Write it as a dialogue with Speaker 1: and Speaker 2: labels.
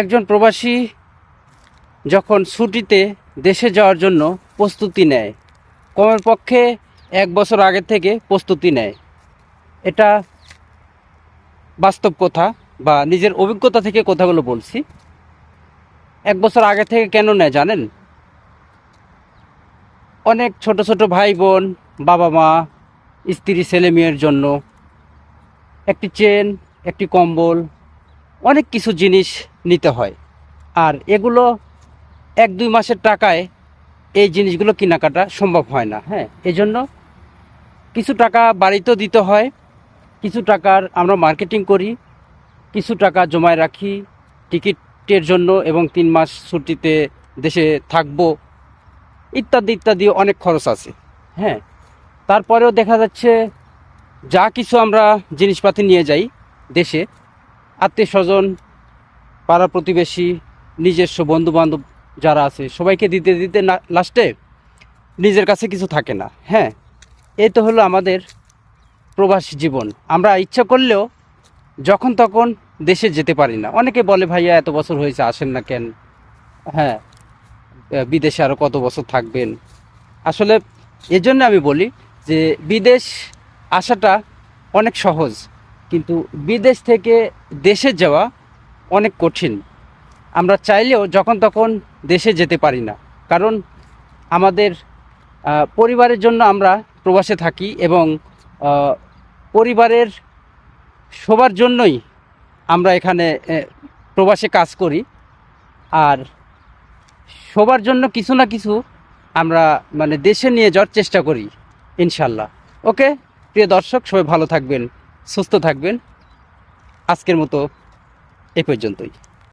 Speaker 1: একজন প্রবাসী যখন ছুটিতে দেশে যাওয়ার জন্য প্রস্তুতি নেয়, কমপক্ষে 1 বছর আগে থেকে প্রস্তুতি নেয়। এটা বাস্তব কথা বা নিজের অভিজ্ঞতা থেকে কথাগুলো বলছি। 1 বছর আগে থেকে কেন নেয় জানেন? অনেক ছোট ছোট ভাই বোন, বাবা মা, স্ত্রী, ছেলে মেয়ের জন্য একটি চেন, একটি কম্বল, অনেক কিছু জিনিস নিতে হয়। আর এগুলো 1-2 মাসের টাকায় এই জিনিসগুলো কেনাকাটা সম্ভব হয় না। হ্যাঁ, এজন্য কিছু টাকা বাড়িতেও দিতে হয়, কিছু টাকার আমরা মার্কেটিং করি, কিছু টাকা জমায় রাখি টিকিটের জন্য এবং 3 মাস ছুটিতে দেশে থাকবো, ইত্যাদি ইত্যাদি অনেক খরচ আছে। হ্যাঁ, তারপরেও দেখা যাচ্ছে যা কিছু আমরা জিনিসপাতি নিয়ে যাই দেশে, আত্মীয় স্বজন, পাড়া প্রতিবেশী, নিজস্ব বন্ধু বান্ধব যারা আছে সবাইকে দিতে দিতে না লাস্টে নিজের কাছে কিছু থাকে না। হ্যাঁ, এই তো হলো আমাদের প্রবাসী জীবন। আমরা ইচ্ছা করলেও যখন তখন দেশে যেতে পারি না। অনেকে বলে, ভাইয়া এত বছর হয়েছে আসেন না কেন? হ্যাঁ, বিদেশে আরও কত বছর থাকবেন? আসলে এজন্য আমি বলি যে বিদেশ আসাটা অনেক সহজ, কিন্তু বিদেশ থেকে দেশে যাওয়া অনেক কঠিন। আমরা চাইলেও যখন তখন দেশে যেতে পারি না, কারণ আমাদের পরিবারের জন্য আমরা প্রবাসে থাকি এবং পরিবারের সবার জন্যই আমরা এখানে প্রবাসে কাজ করি। আর সবার জন্য কিছু না কিছু আমরা মানে দেশে নিয়ে যাওয়ার চেষ্টা করি ইনশাল্লাহ। ওকে প্রিয় দর্শক, সবাই ভালো থাকবেন, সুস্থ থাকবেন। আজকের মতো এ পর্যন্তই।